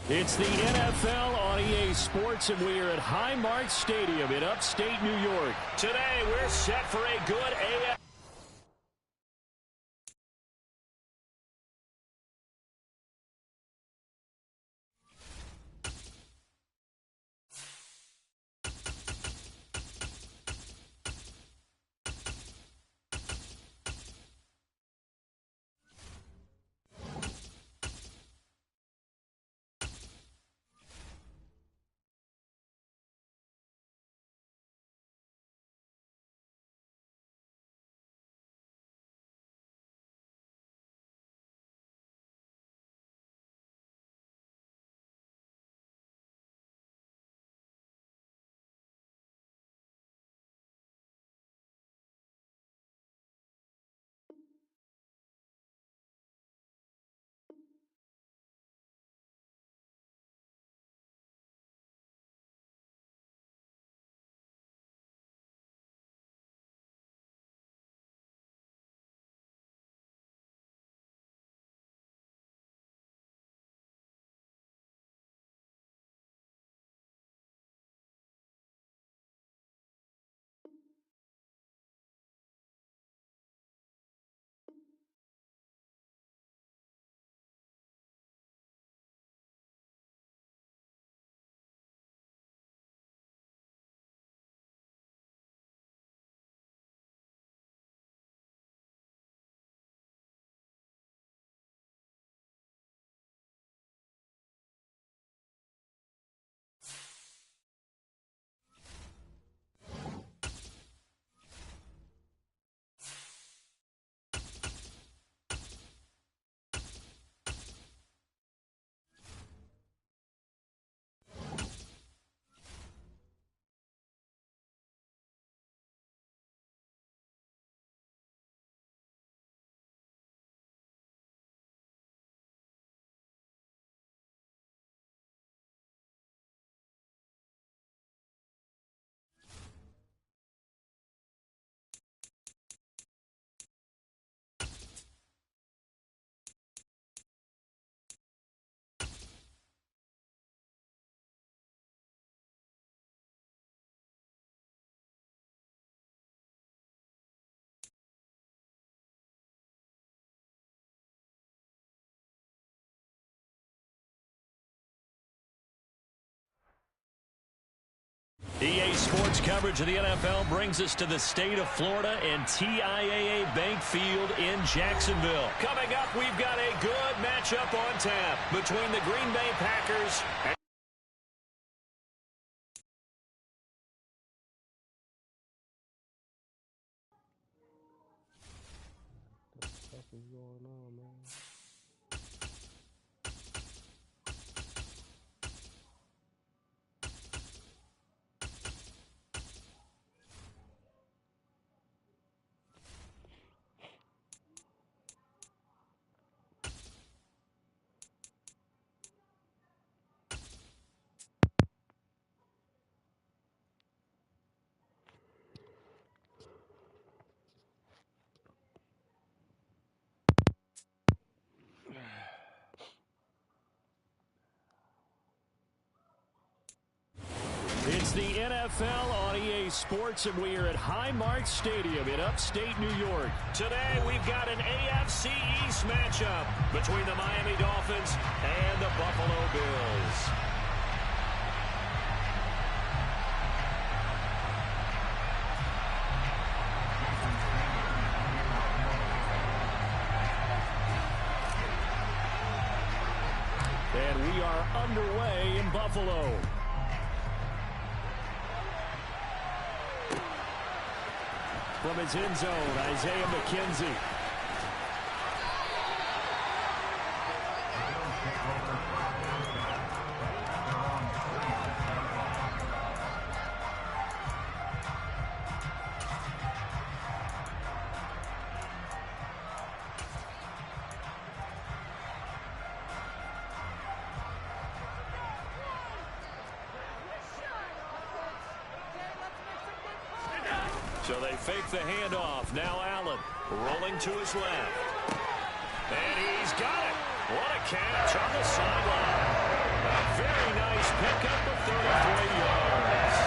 It's the NFL on EA Sports, and we are at Highmark Stadium in upstate New York. Today, we're set for a good AFC. EA Sports coverage of the NFL brings us to the state of Florida and TIAA Bank Field in Jacksonville. Coming up, we've got a good matchup on tap between the Green Bay Packers and it's the NFL on EA Sports, and we are at Highmark Stadium in upstate New York. Today, we've got an AFC East matchup between the Miami Dolphins and the Buffalo Bills. And we are underway in Buffalo. From his end zone, Isaiah McKenzie. So they fake the handoff. Now Allen rolling to his left. And he's got it. What a catch on the sideline. very nice pickup of 33 yards.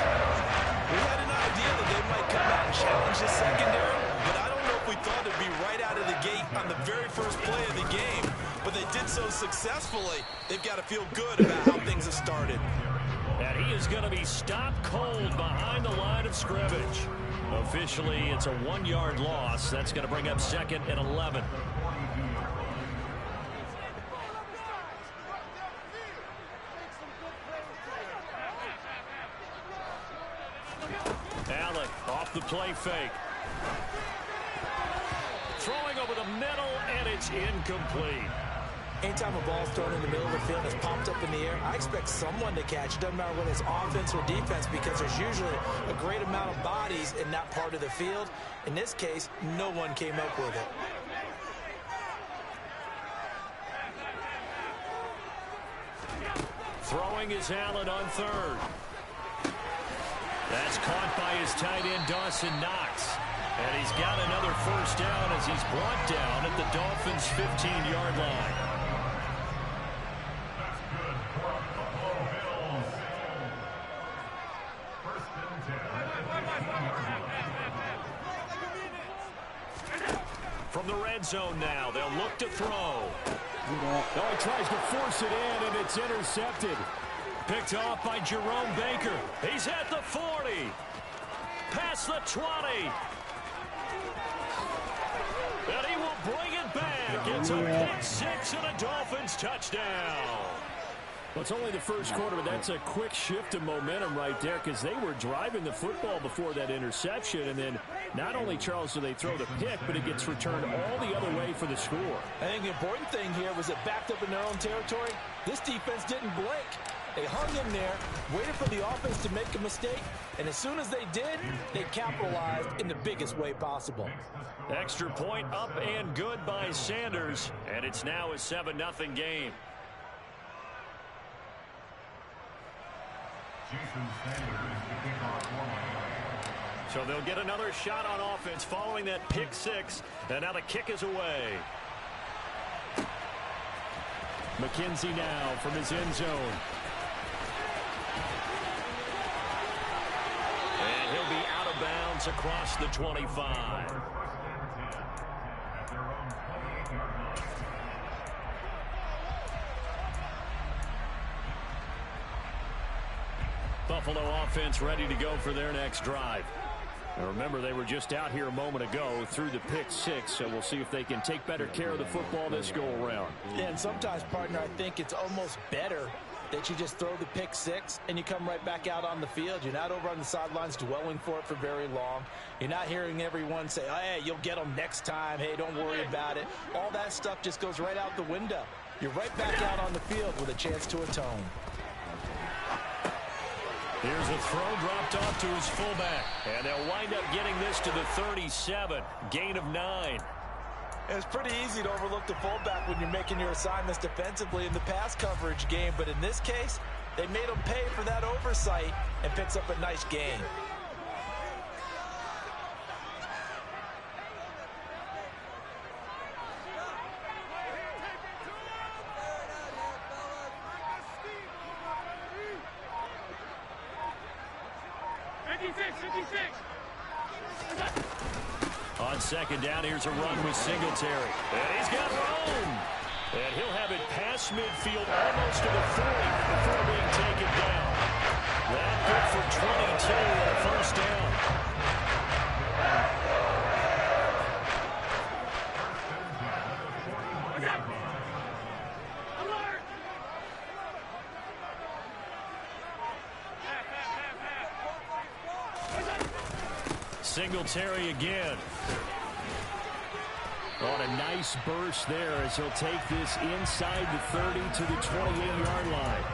We had an idea that they might come out and challenge the secondary, but I don't know if we thought it'd be right out of the gate on the very first play of the game. But they did so successfully, they've got to feel good about how things have started. And he is going to be stopped cold behind the line of scrimmage. Officially, it's a 1-yard loss. That's going to bring up 2nd and 11. Allen off the play fake. Throwing over the middle, and it's incomplete. Anytime a ball's thrown in the middle of the field and it's popped up in the air, I expect someone to catch. It doesn't matter whether it's offense or defense, because there's usually a great amount of bodies in that part of the field. In this case, no one came up with it. Throwing is Allen on 3rd. That's caught by his tight end, Dawson Knox. And he's got another first down as he's brought down at the Dolphins' 15-yard line. From the red zone now, they'll look to throw. Oh, he tries to force it in, and it's intercepted. Picked off by Jerome Baker. He's at the 40. Past the 20. And he will bring it back. It's a pick 6 and a Dolphins touchdown. Well, it's only the first quarter, but that's a quick shift of momentum right there, because they were driving the football before that interception. And then not only, Charles, do they throw the pick, but it gets returned all the other way for the score. I think the important thing here was it backed up in their own territory. This defense didn't blink. They hung in there, waited for the offense to make a mistake, and as soon as they did, they capitalized in the biggest way possible. Extra point up and good by Sanders, and it's now a 7-0 game. So they'll get another shot on offense following that pick 6, and now the kick is away. McKenzie now from his end zone. And he'll be out of bounds across the 25. Buffalo offense ready to go for their next drive. Now remember, they were just out here a moment ago through the pick 6, so we'll see if they can take better care of the football this go around. Yeah, and sometimes, partner, I think it's almost better that you just throw the pick 6 and you come right back out on the field. You're not over on the sidelines dwelling for it for very long. You're not hearing everyone say, oh, hey, you'll get them next time. Hey, don't worry about it. All that stuff just goes right out the window. You're right back out on the field with a chance to atone. Here's a throw dropped off to his fullback. And they'll wind up getting this to the 37. Gain of 9. It's pretty easy to overlook the fullback when you're making your assignments defensively in the pass coverage game. But in this case, they made him pay for that oversight and picks up a nice gain. On second down, here's a run with Singletary. And he's got room. And he'll have it past midfield almost to the 40 before being taken down. That good for 22 and a first down. Singletary again. On a nice burst there as he'll take this inside the 30 to the 28-yard line.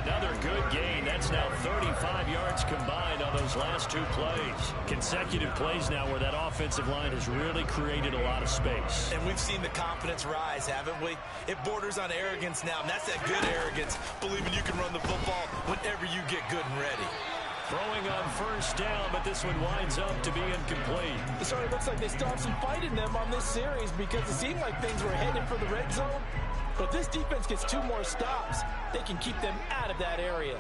Another good gain. That's now 35 yards combined on those last 2 plays. Consecutive plays now where that offensive line has really created a lot of space. And we've seen the confidence rise, haven't we? It borders on arrogance now, and that's that good arrogance, believing you can run the football whenever you get good and ready. Throwing on first down, but this one winds up to be incomplete. It sort of looks like they still have some fight in them on this series, because it seemed like things were headed for the red zone. But if this defense gets 2 more stops, they can keep them out of that area.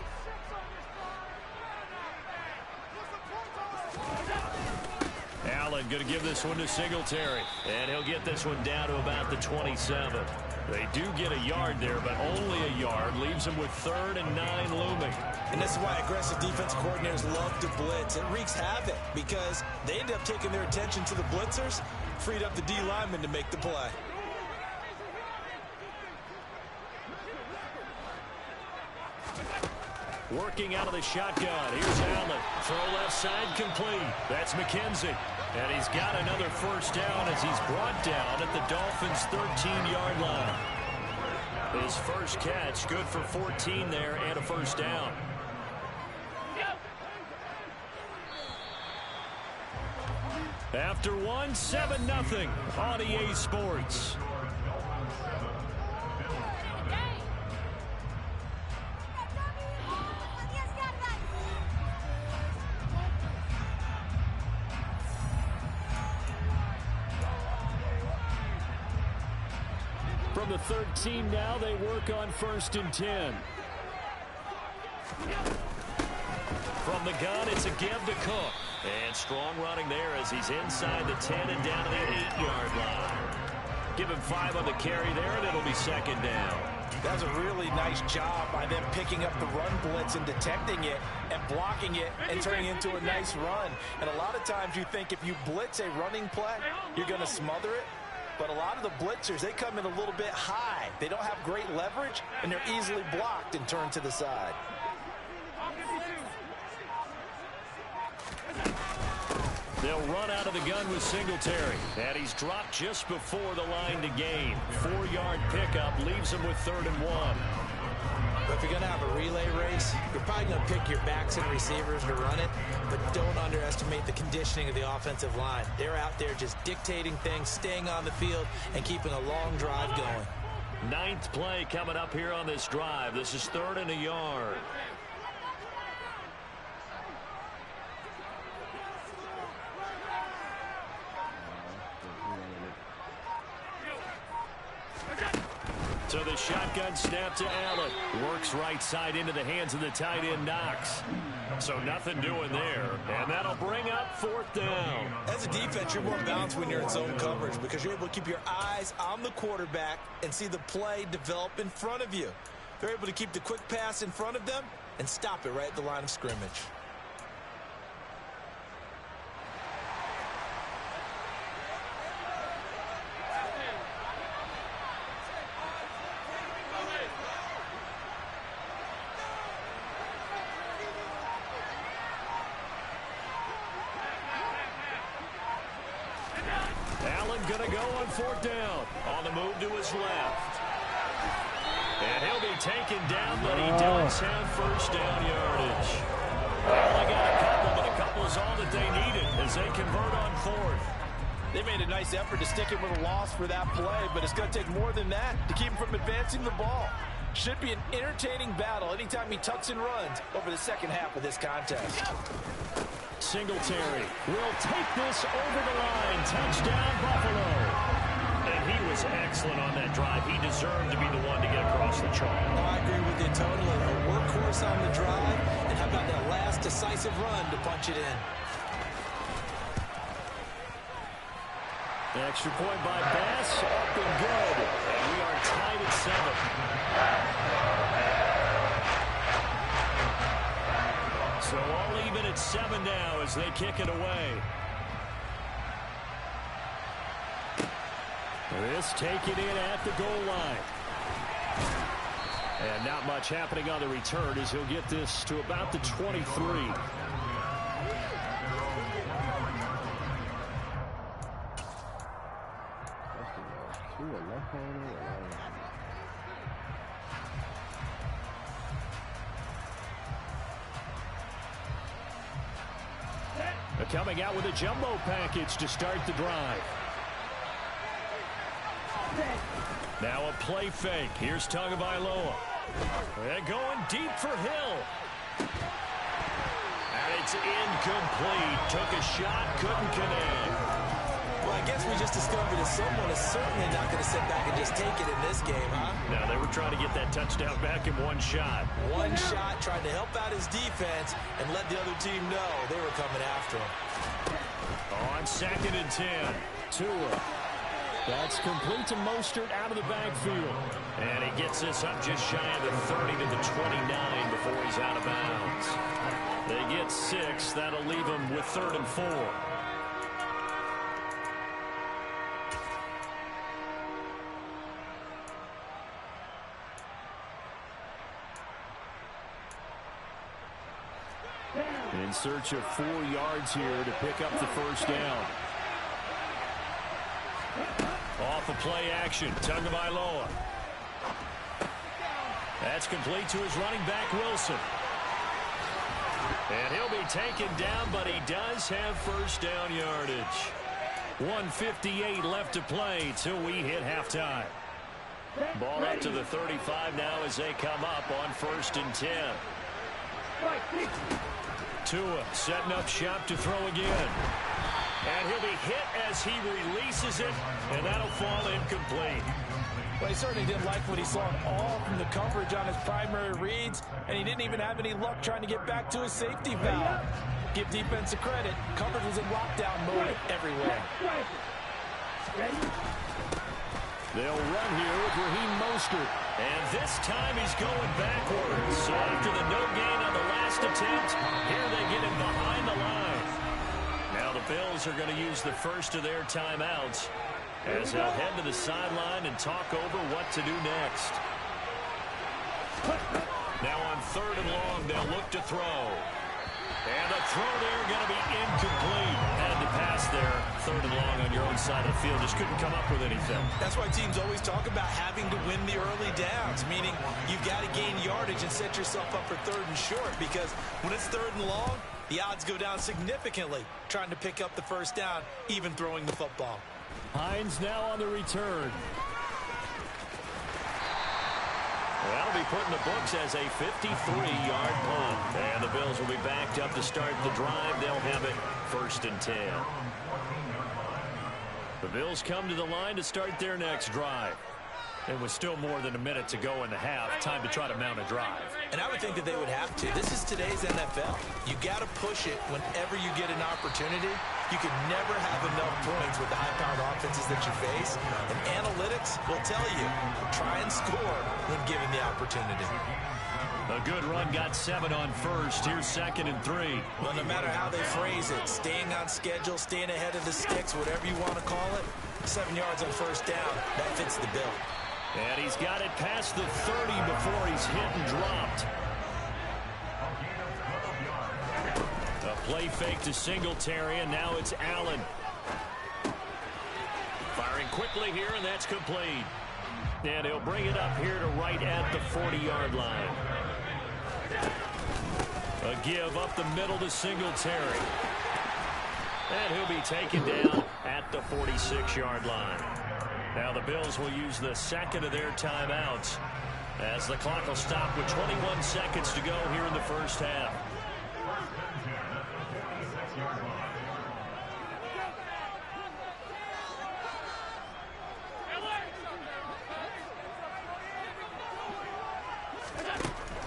Allen going to give this one to Singletary. And he'll get this one down to about the 27. They do get a yard there, but only a yard. Leaves them with 3rd and 9 looming. And this is why aggressive defense coordinators love to blitz. It wreaks havoc because they end up taking their attention to the blitzers, freed up the D lineman to make the play. Working out of the shotgun. Here's Allen. Throw left side complete. That's McKenzie. And he's got another first down as he's brought down at the Dolphins' 13-yard line. His first catch, good for 14 there and a first down. After one, 7-0 on EA Sports. From the 13 now, they work on 1st and 10. From the gun, it's a give to Cook. And strong running there as he's inside the 10 and down to the 8-yard line. Give him 5 on the carry there, and it'll be 2nd down. That's a really nice job by them picking up the run blitz and detecting it and blocking it and turning it into a nice run. And a lot of times you think if you blitz a running play, you're going to smother it. But a lot of the blitzers, they come in a little bit high. They don't have great leverage, and they're easily blocked and turned to the side. They'll run out of the gun with Singletary. And he's dropped just before the line to gain. 4-yard pickup leaves him with 3rd and 1. But if you're going to have a relay race, you're probably going to pick your backs and receivers to run it, but don't underestimate the conditioning of the offensive line. They're out there just dictating things, staying on the field, and keeping a long drive going. 9th play coming up here on this drive. This is 3rd and a yard. So the shotgun snap to Allen. Works right side into the hands of the tight end Knox. So nothing doing there. And that'll bring up 4th down. As a defense, you're more balanced when you're in zone coverage because you're able to keep your eyes on the quarterback and see the play develop in front of you. They're able to keep the quick pass in front of them and stop it right at the line of scrimmage. Going to go on 4th down. On the move to his left. And he'll be taken down, but he does have first down yardage. Only got a couple, but a couple is all that they needed as they convert on 4th. They made a nice effort to stick him with a loss for that play, but it's going to take more than that to keep him from advancing the ball. Should be an entertaining battle anytime he tucks and runs over the second half of this contest. Singletary will take this over the line. Touchdown, Buffalo. And he was excellent on that drive. He deserved to be the one to get across the chalk. Oh, I agree with you totally. A workhorse on the drive, and how about that last decisive run to punch it in? Extra point by Bass, up and good. And we are tied at 7. So all even at 7 now as they kick it away. This taken in at the goal line. And not much happening on the return as he'll get this to about the 23. Coming out with a jumbo package to start the drive. Now a play fake. Here's Tagovailoa. They're going deep for Hill. And it's incomplete. Took a shot, couldn't connect. Well, I guess we just discovered that someone is certainly not going to sit back and just take it in this game, huh? trying to get that touchdown back in one shot. One shot, trying to help out his defense and let the other team know they were coming after him. On 2nd and 10, Tua. That's complete to Mostert out of the backfield. And he gets this up just shy of the 30 to the 29 before he's out of bounds. They get 6. That'll leave them with 3rd and 4. In search of 4 yards here to pick up the first down. Off of play action, Tagovailoa. That's complete to his running back, Wilson. And he'll be taken down, but he does have first down yardage. 1:58 left to play till we hit halftime. Ball up to the 35 now as they come up on 1st and 10. Tua setting up shop to throw again. And he'll be hit as he releases it, and that'll fall incomplete. Well, he certainly didn't like what he saw all from the coverage on his primary reads, and he didn't even have any luck trying to get back to his safety valve. Give defense a credit. Coverage was in lockdown mode everywhere. They'll run here with Raheem Mostert. And this time he's going backwards. So after the no gain on the last attempt, here they get him behind the line. Now the Bills are going to use the first of their timeouts as they'll head to the sideline and talk over what to do next. Now on 3rd and long, they'll look to throw. And the throw there going to be incomplete. Had to pass there. 3rd and long on your own side of the field. Just couldn't come up with anything. That's why teams always talk about having to win the early downs, meaning you've got to gain yardage and set yourself up for 3rd and short, because when it's 3rd and long, the odds go down significantly trying to pick up the first down, even throwing the football. Hines now on the return. That'll be put in the books as a 53-yard punt. And the Bills will be backed up to start the drive. They'll have it 1st and 10. The Bills come to the line to start their next drive. And with still more than a minute to go in the half, time to try to mount a drive. And I would think that they would have to. This is today's NFL. You got to push it whenever you get an opportunity. You can never have enough points with the high-powered offenses that you face. And analytics will tell you, try and score when given the opportunity. A good run got 7 on 1st. Here's 2nd and 3. Well, no matter how they phrase it, staying on schedule, staying ahead of the sticks, whatever you want to call it, 7 yards on 1st down, that fits the bill. And he's got it past the 30 before he's hit and dropped. A play fake to Singletary, and now it's Allen. Firing quickly here, and that's complete. And he'll bring it up here to right at the 40-yard line. A give up the middle to Singletary. And he'll be taken down at the 46-yard line. Now the Bills will use the 2nd of their timeouts as the clock will stop with 21 seconds to go here in the first half.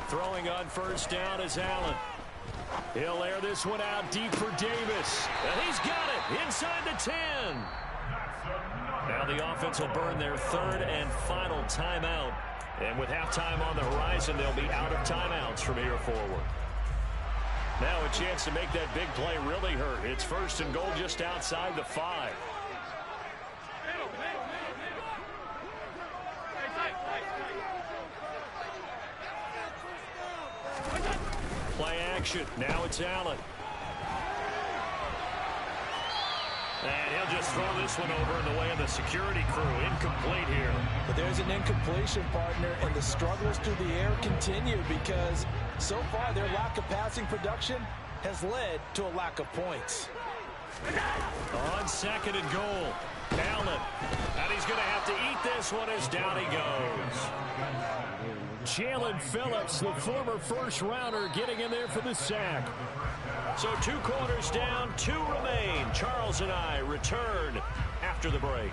Throwing on 1st down is Allen. He'll air this one out deep for Davis. And he's got it inside the 10. Now the offense will burn their 3rd and final timeout. And with halftime on the horizon, they'll be out of timeouts from here forward. Now a chance to make that big play really hurt. It's 1st and goal just outside the 5. Play action. Now it's Allen. And he'll just throw this one over in the way of the security crew. Incomplete here. But there's an incompletion, partner, and the struggles through the air continue because so far their lack of passing production has led to a lack of points. On 2nd and goal, Allen. And he's going to have to eat this one as down he goes. Jalen Phillips, the former first-rounder, getting in there for the sack. So 2 quarters down, 2 remain. Charles and I return after the break.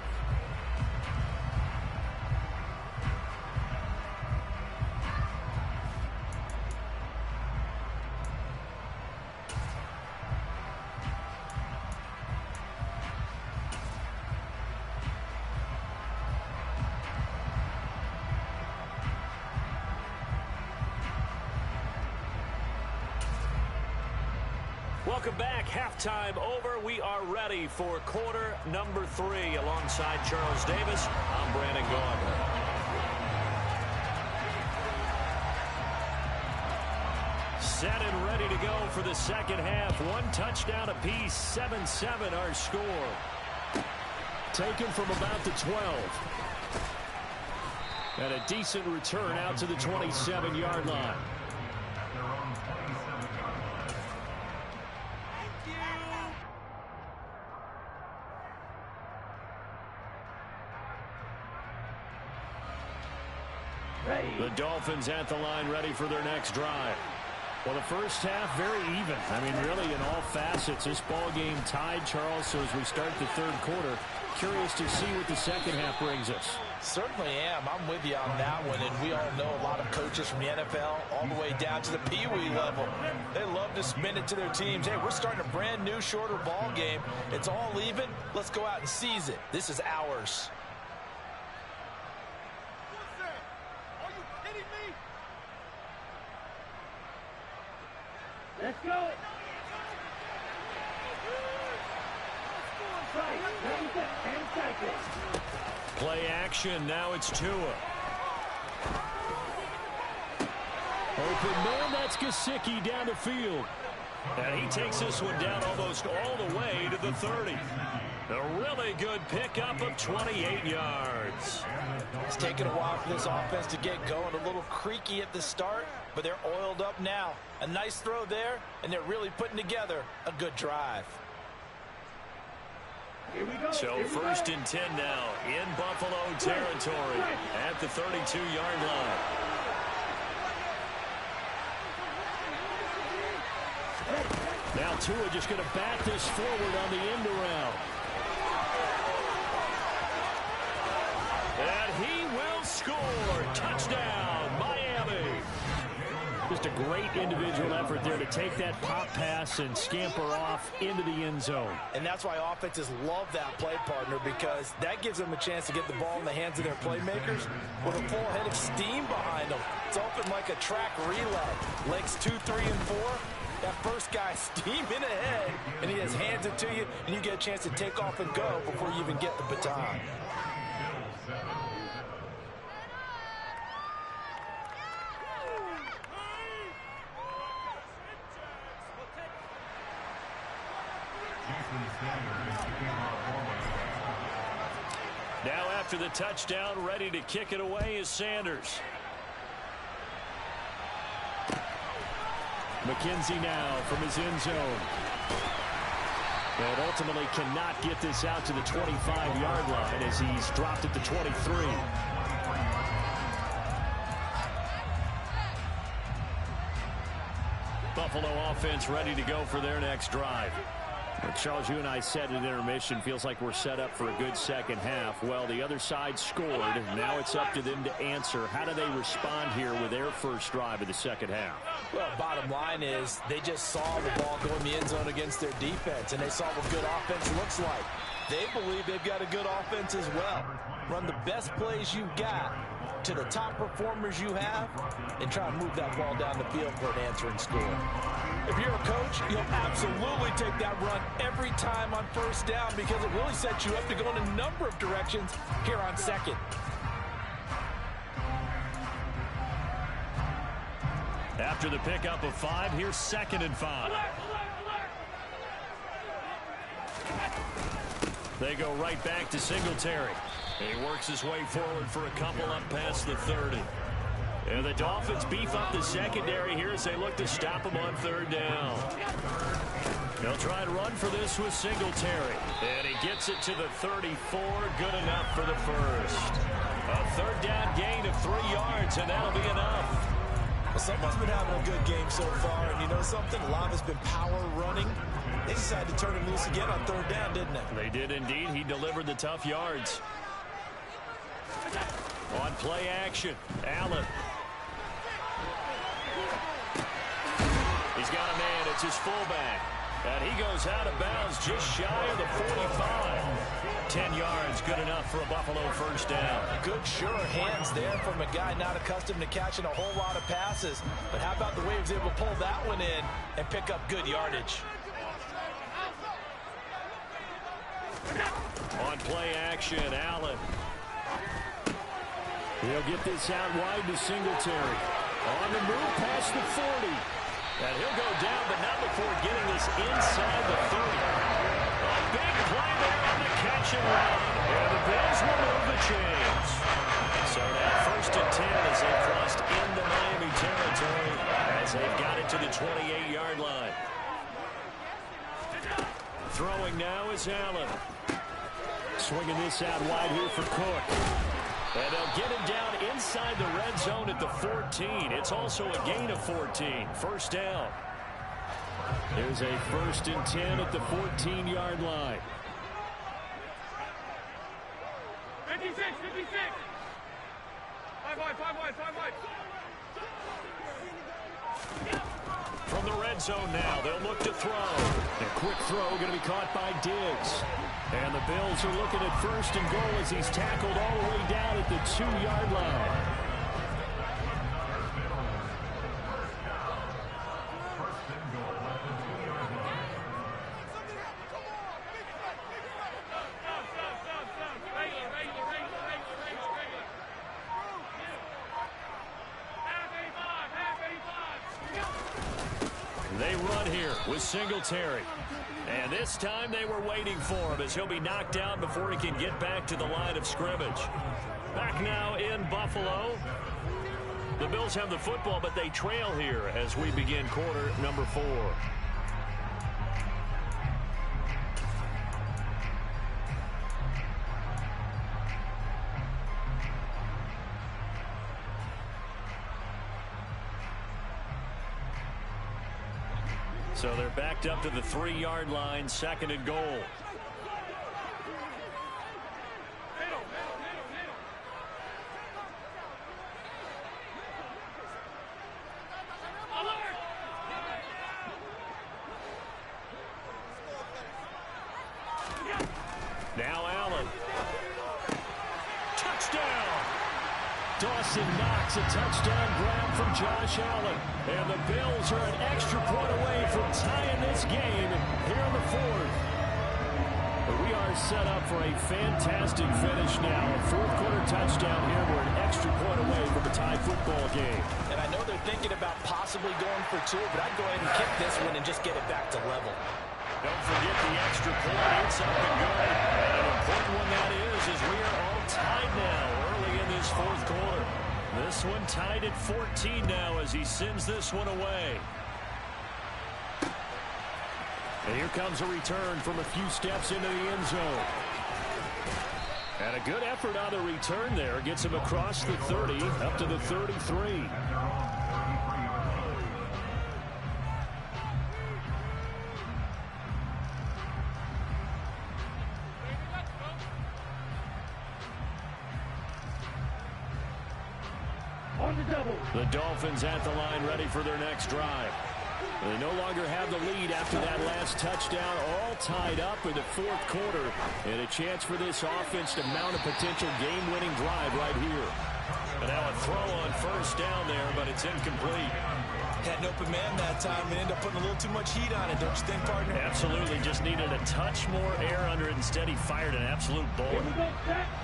Welcome back. Halftime over. We are ready for quarter number 3. Alongside Charles Davis, I'm Brandon Gaudin. Set and ready to go for the second half. 1 touchdown apiece. 7-7 our score. Taken from about the 12. And a decent return out to the 27-yard line. The Dolphins at the line, ready for their next drive. Well, the first half, very even. I mean, really, in all facets, this ball game tied, Charles. So as we start the third quarter, curious to see what the second half brings us. Certainly am. I'm with you on that one. And we all know a lot of coaches from the NFL all the way down to the Pee-wee level. They love to spin it to their teams. Hey, we're starting a brand new, shorter ball game. It's all even. Let's go out and seize it. This is ours. Let's go. Play action. Now it's Tua. Open man. That's Gesicki down the field. And he takes this one down almost all the way to the 30. A really good pickup of 28 yards. It's taken a while for this offense to get going. A little creaky at the start, but they're oiled up now. A nice throw there, and they're really putting together a good drive. So first and 10 now in Buffalo territory at the 32-yard line. Now Tua just going to bat this forward on the end around. And he will score. Touchdown, Miami. Just a great individual effort there to take that pop pass and scamper off into the end zone. And that's why offenses love that play, partner, because that gives them a chance to get the ball in the hands of their playmakers with a full head of steam behind them. It's open like a track relay. Legs 2, 3, and 4. That first guy steaming ahead, and he just hands it to you, and you get a chance to take off and go before you even get the baton. Now after the touchdown, ready to kick it away is Sanders. McKenzie now from his end zone. And ultimately cannot get this out to the 25-yard line as he's dropped at the 23. Buffalo offense ready to go for their next drive. Charles, you and I said at intermission, feels like we're set up for a good second half. Well, the other side scored. Now it's up to them to answer. How do they respond here with their first drive of the second half? Well, bottom line is they just saw the ball go in the end zone against their defense, and they saw what good offense looks like. They believe they've got a good offense as well. Run the best plays you've got to the top performers you have and try to move that ball down the field for an answering score. If you're a coach, you'll absolutely take that run every time on first down because it really sets you up to go in a number of directions here on second. After the pickup of 5, here's 2nd and 5. They go right back to Singletary. He works his way forward for a couple up past the 30. And the Dolphins beef up the secondary here as they look to stop him on 3rd down. They'll try and run for this with Singletary. And he gets it to the 34. Good enough for the first. A 3rd down gain of 3 yards, and that'll be enough. Well, someone's been having a good game so far, and you know something? A lot has been power running. They decided to turn him loose again on 3rd down, didn't they? They did indeed. He delivered the tough yards. On play action, Allen. He's got a man. It's his fullback. And he goes out of bounds just shy of the 45. 10 yards, good enough for a Buffalo first down. Good, sure hands there from a guy not accustomed to catching a whole lot of passes. But how about the way he was able to pull that one in and pick up good yardage? On play action, Allen. He'll get this out wide to Singletary. On the move past the 40. And he'll go down, but not before getting this inside the 30. A big play there on the catch and run. And the Bills will move the chains. So now 1st and 10 as they crossed into Miami territory as they've got it to the 28-yard line. Throwing now is Allen. Swinging this out wide here for Cook. And they'll get him down inside the red zone at the 14. It's also a gain of 14. First down. There's a 1st and 10 at the 14-yard line. 56, 56. 5 wide. From the red zone now, they'll look to throw. A quick throw going to be caught by Diggs. And the Bills are looking at 1st and goal as he's tackled all the way down at the 2-yard line. They run here with Singletary. And this time they were waiting for him as he'll be knocked down before he can get back to the line of scrimmage. Back now in Buffalo. The Bills have the football, but they trail here as we begin quarter number 4. So they're backed up to the 3-yard line, 2nd and goal. Now Allen. Touchdown! Dawson Knox, a touchdown grab from Josh Allen. And the Bills are an extra point away from tying this game here in the 4th. But we are set up for a fantastic finish now. A 4th quarter touchdown here. We're an extra point away from a tie football game. And I know they're thinking about possibly going for 2, but I'd go ahead and kick this one and just get it back to level. Don't forget the extra point. It's up and good. And an important one that is we are all tied now early in this 4th quarter. This one tied at 14 now as he sends this one away. And here comes a return from a few steps into the end zone. And a good effort on the return there. Gets him across the 30 up to the 33. The Dolphins at the line ready for their next drive. They no longer have the lead after that last touchdown, all tied up in the 4th quarter. And a chance for this offense to mount a potential game-winning drive right here. And now a throw on 1st down there, but it's incomplete. Had an open man that time and ended up putting a little too much heat on it, don't you think, partner? Absolutely, just needed a touch more air under it. Instead, he fired an absolute bullet.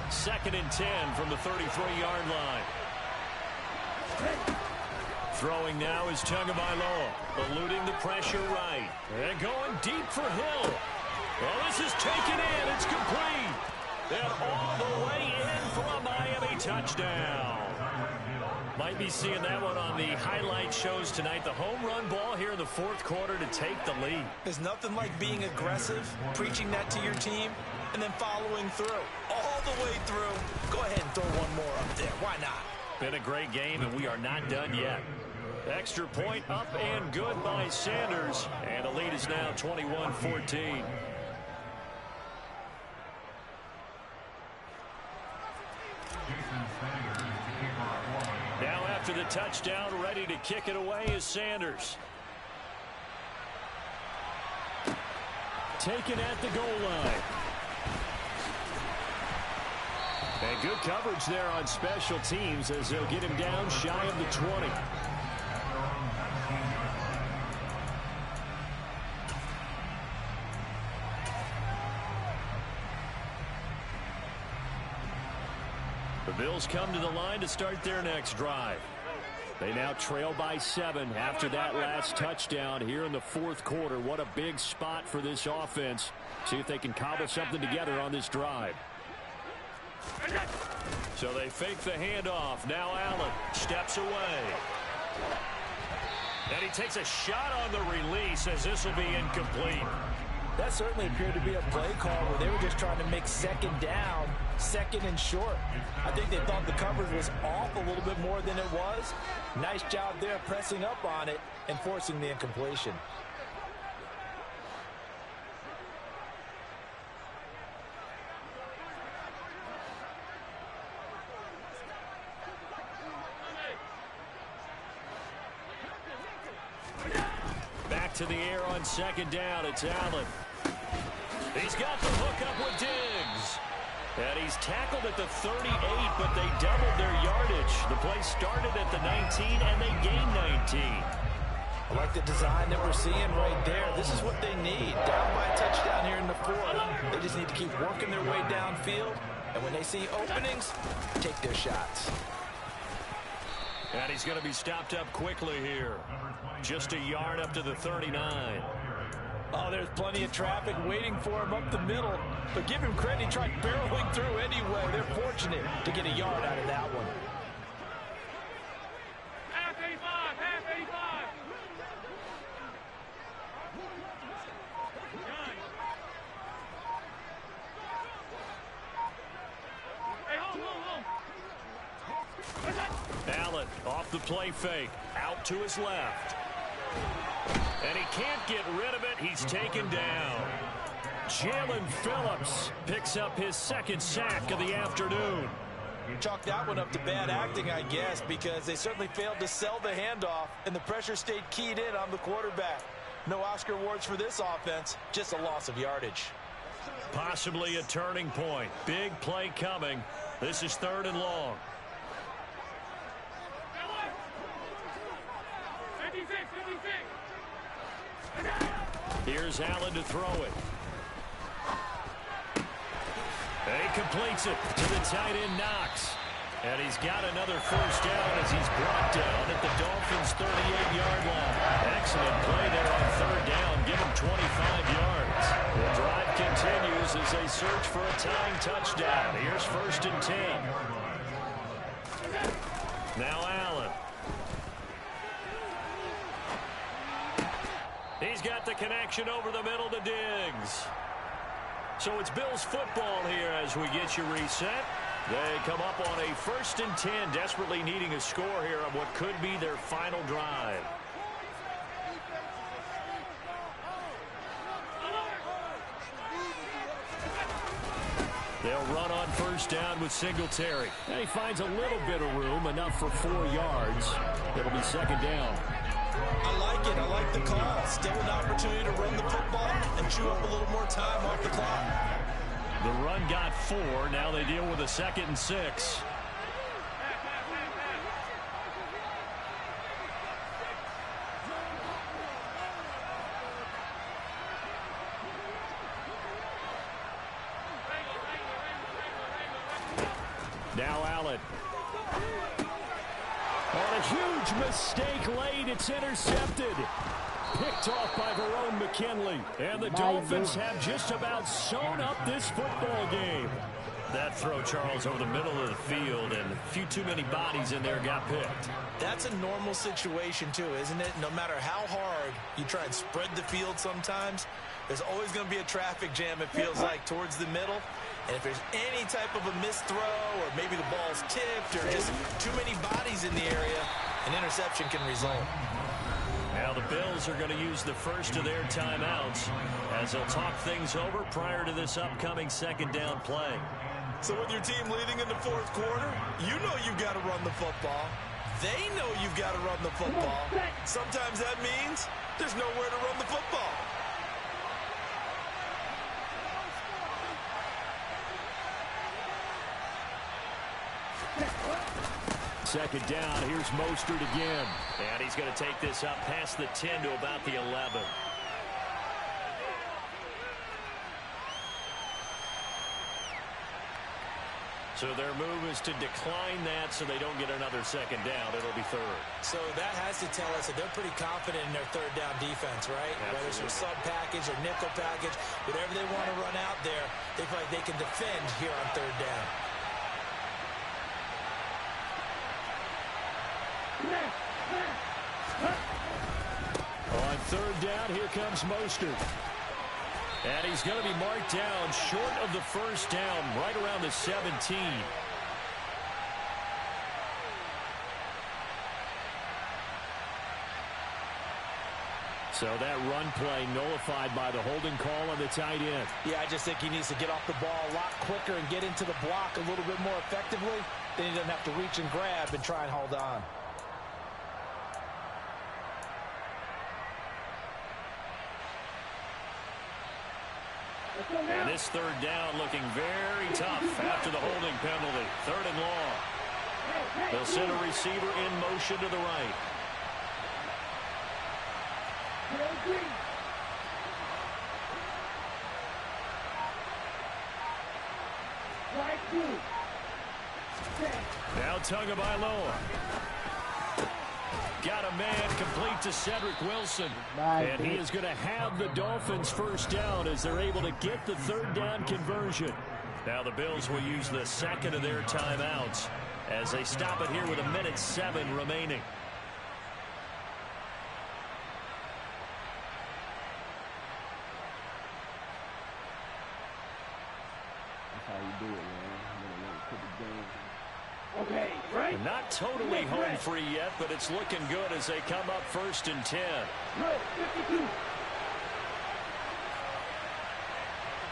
2nd and 10 from the 33-yard line. Throwing now is Tagovailoa, eluding the pressure right. And going deep for Hill. Well, this is taken in. It's complete. And all the way in for a Miami touchdown. Might be seeing that one on the highlight shows tonight. The home run ball here in the 4th quarter to take the lead. There's nothing like being aggressive, preaching that to your team, and then following through. All the way through. Go ahead and throw one more up there. Why not? Been a great game, and we are not done yet. Extra point up and good by Sanders. And the lead is now 21-14. Now after the touchdown, ready to kick it away is Sanders. Taken at the goal line. And good coverage there on special teams as they'll get him down shy of the 20. Bills come to the line to start their next drive. They now trail by 7 after that last touchdown here in the fourth quarter. What a big spot for this offense. See if they can cobble something together on this drive. So they fake the handoff. Now Allen steps away. And he takes a shot on the release as this will be incomplete. That certainly appeared to be a play call where they were just trying to make second down, second and short. I think they thought the coverage was off a little bit more than it was. Nice job there pressing up on it and forcing the incompletion. Back to the air on second down. It's Allen. He's got the hook up with Diggs. And he's tackled at the 38, but they doubled their yardage. The play started at the 19, and they gained 19. I like the design that we're seeing right there. This is what they need. Down by a touchdown here in the fourth. They just need to keep working their way downfield. And when they see openings, take their shots. And he's going to be stopped up quickly here. Just a yard up to the 39. Oh, there's plenty of traffic waiting for him up the middle. But give him credit, he tried barreling through anyway. They're fortunate to get a yard out of that one. Half 85, half 85. Hey, hold. Allen off the play fake. Out to his left. And he can't get rid of it. He's taken down. Jalen Phillips picks up his second sack of the afternoon. Chalk that one up to bad acting, I guess, because they certainly failed to sell the handoff, and the pressure stayed keyed in on the quarterback. No Oscar awards for this offense, just a loss of yardage. Possibly a turning point. Big play coming. This is 3rd and long. 56, 56. Here's Allen to throw it. And he completes it to the tight end Knox. And he's got another first down as he's brought down at the Dolphins' 38-yard line. Excellent play there on 3rd down. Give him 25 yards. The drive continues as they search for a tying touchdown. Here's 1st and 10. Now Allen. He's got the connection over the middle to Diggs. So it's Bills football here as we get you reset. They come up on a 1st and 10, desperately needing a score here on what could be their final drive. They'll run on 1st down with Singletary. And he finds a little bit of room, enough for 4 yards. It'll be 2nd down. I like it. I like the call. Still an opportunity to run the football and chew up a little more time off the clock. The run got 4. Now they deal with a 2nd and 6. Now Allen. On a huge mistake late. It's intercepted. Picked off by Verone McKinley. And the Dolphins have just about sewn up this football game. That throw, Charles, over the middle of the field, and a few too many bodies in there got picked. That's a normal situation, too, isn't it? No matter how hard you try and spread the field sometimes, there's always going to be a traffic jam, it feels like, towards the middle. And if there's any type of a missed throw, or maybe the ball's tipped, or just too many bodies in the area, an interception can result. Now the Bills are going to use the first of their timeouts as they'll talk things over prior to this upcoming 2nd down play. So with your team leading in the 4th quarter, you know you've got to run the football. They know you've got to run the football. Sometimes that means there's nowhere to run the football. Second down, here's Mostert again. And he's going to take this up past the 10 to about the 11. So their move is to decline that so they don't get another second down. It'll be third. So that has to tell us that they're pretty confident in their third down defense, right? Absolutely. Whether it's a sub package or nickel package, whatever they want to run out there, they feel like they can defend here on third down. On third down, here comes Mostert. And he's going to be marked down short of the first down, right around the 17. So that run play nullified by the holding call on the tight end. Yeah, I just think he needs to get off the ball a lot quicker and get into the block a little bit more effectively. Then he doesn't have to reach and grab and try and hold on. And this third down looking very tough after the holding penalty. Third and long. They'll send a receiver in motion to the right. Now Tagovailoa. Got a man complete to Cedric Wilson. And he is going to have the Dolphins first down as they're able to get the third down conversion. Now the Bills will use the second of their timeouts as they stop it here with 1:07 remaining. That's how you do it, man. Put the game. Okay, right? Not totally home free yet, but it's looking good as they come up first and 10. No, 52.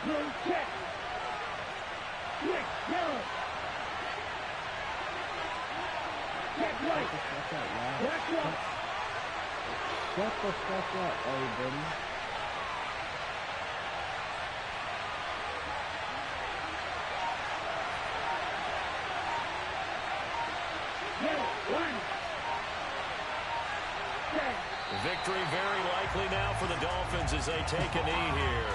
No, check. Quick, yellow. Check right. Back up. Shut the fuck up, everybody. Victory very likely now for the Dolphins as they take a knee here.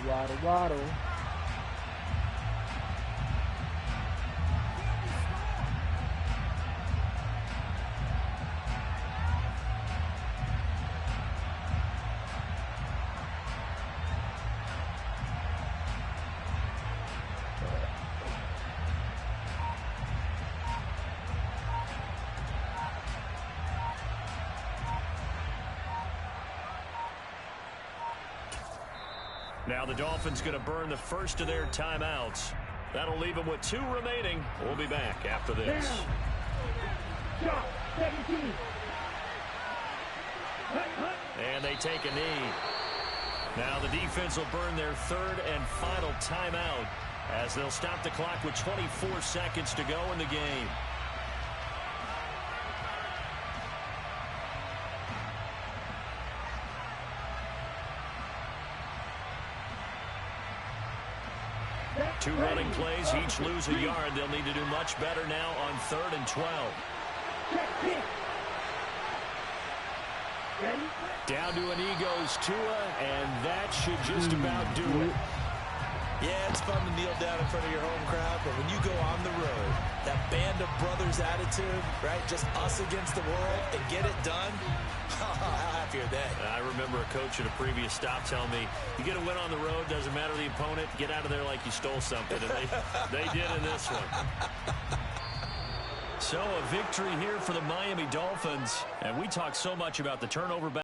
Waddle, waddle. Now the Dolphins going to burn the first of their timeouts. That'll leave them with 2 remaining. We'll be back after this. Shot, 17. And they take a knee. Now the defense will burn their third and final timeout as they'll stop the clock with 24 seconds to go in the game. Two running plays, each lose a yard. They'll need to do much better now on 3rd and 12. Down to an egos Tua, and that should just about do it. Yeah, it's fun to kneel down in front of your home crowd, but when you go on the road, that band of brothers attitude, right, just us against the world, and get it done, how happy are they? I remember a coach at a previous stop telling me, you get a win on the road, doesn't matter the opponent, get out of there like you stole something, and they did in this one. So a victory here for the Miami Dolphins, and we talk so much about the turnover battle.